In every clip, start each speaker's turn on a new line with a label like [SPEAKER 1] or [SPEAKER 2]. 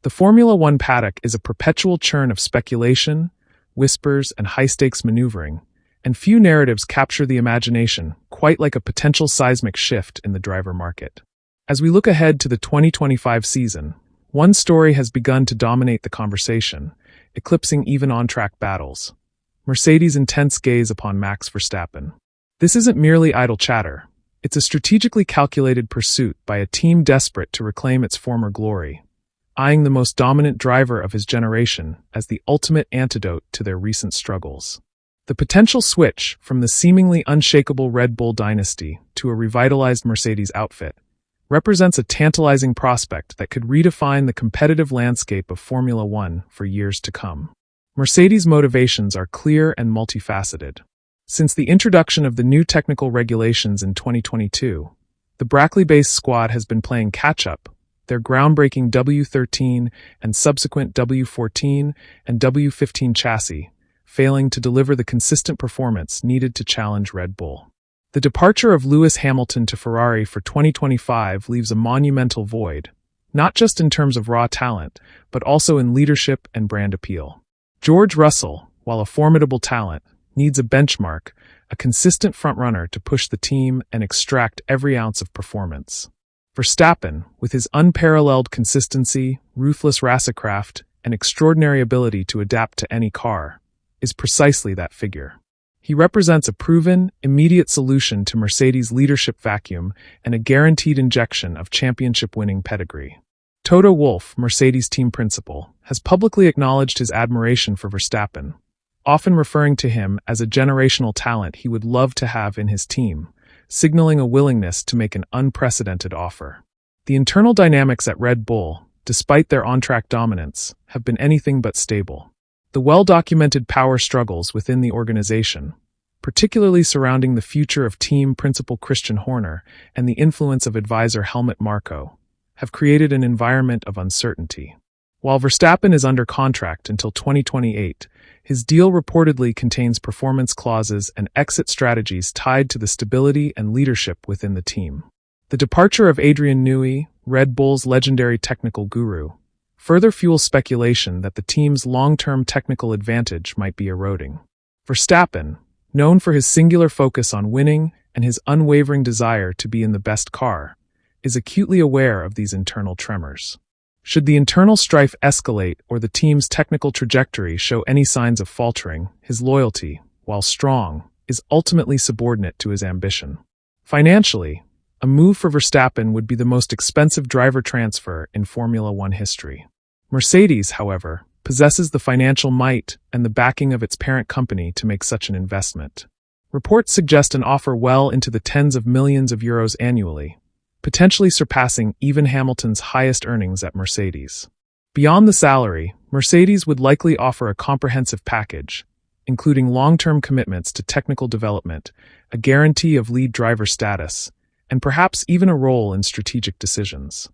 [SPEAKER 1] The Formula One paddock is a perpetual churn of speculation, whispers, and high-stakes maneuvering, and few narratives capture the imagination quite like a potential seismic shift in the driver market. As we look ahead to the 2025 season, one story has begun to dominate the conversation, eclipsing even on-track battles: Mercedes' intense gaze upon Max Verstappen. This isn't merely idle chatter. It's a strategically calculated pursuit by a team desperate to reclaim its former glory, eyeing the most dominant driver of his generation as the ultimate antidote to their recent struggles. The potential switch from the seemingly unshakable Red Bull dynasty to a revitalized Mercedes outfit represents a tantalizing prospect that could redefine the competitive landscape of Formula One for years to come. Mercedes' motivations are clear and multifaceted. Since the introduction of the new technical regulations in 2022, the Brackley-based squad has been playing catch-up, their groundbreaking W13 and subsequent W14 and W15 chassis failing to deliver the consistent performance needed to challenge Red Bull. The departure of Lewis Hamilton to Ferrari for 2025 leaves a monumental void, not just in terms of raw talent, but also in leadership and brand appeal. George Russell, while a formidable talent, needs a benchmark, a consistent frontrunner to push the team and extract every ounce of performance. Verstappen, with his unparalleled consistency, ruthless racecraft, and extraordinary ability to adapt to any car, is precisely that figure. He represents a proven, immediate solution to Mercedes' leadership vacuum and a guaranteed injection of championship-winning pedigree. Toto Wolff, Mercedes' team principal, has publicly acknowledged his admiration for Verstappen, often referring to him as a generational talent he would love to have in his team, signaling a willingness to make an unprecedented offer. The internal dynamics at Red Bull, despite their on-track dominance, have been anything but stable. The well-documented power struggles within the organization, particularly surrounding the future of team principal Christian Horner and the influence of advisor Helmut Marko, have created an environment of uncertainty. While Verstappen is under contract until 2028, his deal reportedly contains performance clauses and exit strategies tied to the stability and leadership within the team. The departure of Adrian Newey, Red Bull's legendary technical guru, further fuels speculation that the team's long-term technical advantage might be eroding. Verstappen, known for his singular focus on winning and his unwavering desire to be in the best car, is acutely aware of these internal tremors. Should the internal strife escalate or the team's technical trajectory show any signs of faltering, his loyalty, while strong, is ultimately subordinate to his ambition. Financially, a move for Verstappen would be the most expensive driver transfer in Formula One history. Mercedes, however, possesses the financial might and the backing of its parent company to make such an investment. Reports suggest an offer well into the tens of millions of euros annually, potentially surpassing even Hamilton's highest earnings at Mercedes. Beyond the salary, Mercedes would likely offer a comprehensive package, including long-term commitments to technical development, a guarantee of lead driver status, and perhaps even a role in strategic decisions.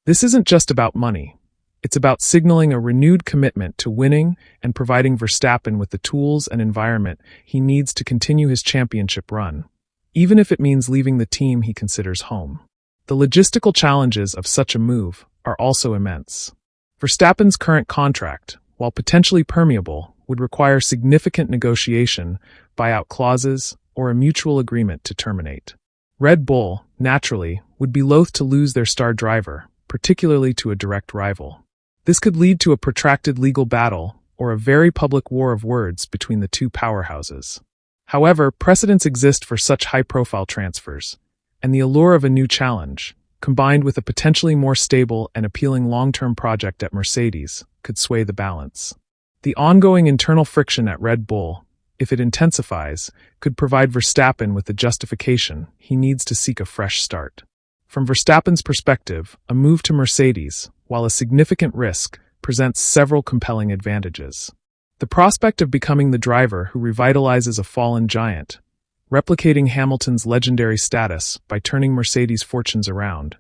[SPEAKER 1] This isn't just about money. It's about signaling a renewed commitment to winning and providing Verstappen with the tools and environment he needs to continue his championship run, even if it means leaving the team he considers home. The logistical challenges of such a move are also immense. Verstappen's current contract, while potentially permeable, would require significant negotiation, buyout clauses, or a mutual agreement to terminate. Red Bull, naturally, would be loath to lose their star driver, particularly to a direct rival. This could lead to a protracted legal battle or a very public war of words between the two powerhouses. However, precedents exist for such high-profile transfers, and the allure of a new challenge, combined with a potentially more stable and appealing long-term project at Mercedes, could sway the balance. The ongoing internal friction at Red Bull, if it intensifies, could provide Verstappen with the justification he needs to seek a fresh start. From Verstappen's perspective, a move to Mercedes, while a significant risk, presents several compelling advantages. The prospect of becoming the driver who revitalizes a fallen giant, replicating Hamilton's legendary status by turning Mercedes' fortunes around,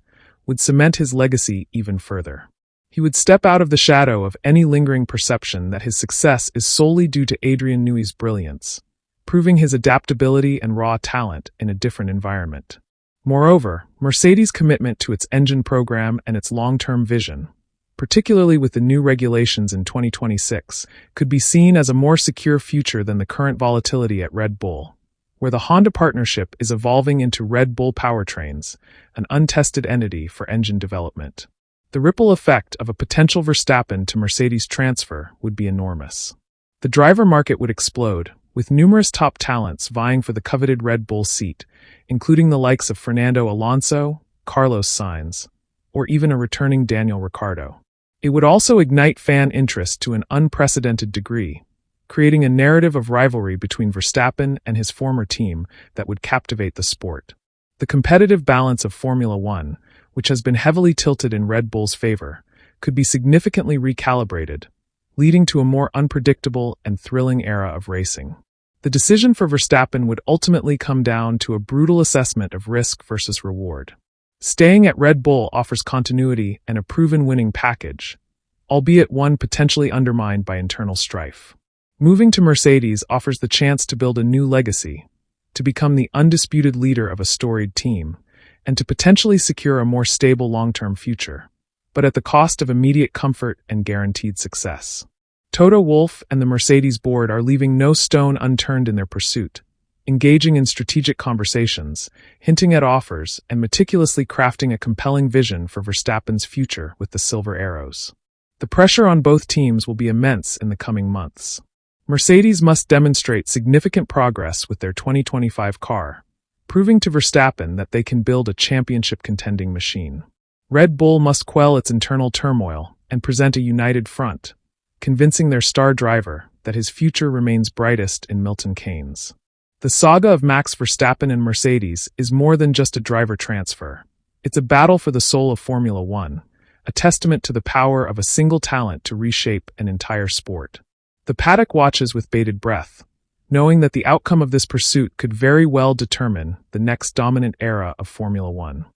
[SPEAKER 1] would cement his legacy even further. He would step out of the shadow of any lingering perception that his success is solely due to Adrian Newey's brilliance, proving his adaptability and raw talent in a different environment. Moreover, Mercedes' commitment to its engine program and its long-term vision, particularly with the new regulations in 2026, could be seen as a more secure future than the current volatility at Red Bull, where the Honda partnership is evolving into Red Bull Powertrains, an untested entity for engine development. The ripple effect of a potential Verstappen to Mercedes transfer would be enormous. The driver market would explode, with numerous top talents vying for the coveted Red Bull seat, including the likes of Fernando Alonso, Carlos Sainz, or even a returning Daniel Ricciardo. It would also ignite fan interest to an unprecedented degree, creating a narrative of rivalry between Verstappen and his former team that would captivate the sport. The competitive balance of Formula One, which has been heavily tilted in Red Bull's favor, could be significantly recalibrated, leading to a more unpredictable and thrilling era of racing. The decision for Verstappen would ultimately come down to a brutal assessment of risk versus reward. Staying at Red Bull offers continuity and a proven winning package, albeit one potentially undermined by internal strife. Moving to Mercedes offers the chance to build a new legacy, to become the undisputed leader of a storied team, and to potentially secure a more stable long-term future, but at the cost of immediate comfort and guaranteed success. Toto Wolff and the Mercedes board are leaving no stone unturned in their pursuit, engaging in strategic conversations, hinting at offers, and meticulously crafting a compelling vision for Verstappen's future with the Silver Arrows. The pressure on both teams will be immense in the coming months. Mercedes must demonstrate significant progress with their 2025 car, proving to Verstappen that they can build a championship-contending machine. Red Bull must quell its internal turmoil and present a united front, convincing their star driver that his future remains brightest in Milton Keynes. The saga of Max Verstappen and Mercedes is more than just a driver transfer. It's a battle for the soul of Formula One, a testament to the power of a single talent to reshape an entire sport. The paddock watches with bated breath, knowing that the outcome of this pursuit could very well determine the next dominant era of Formula One.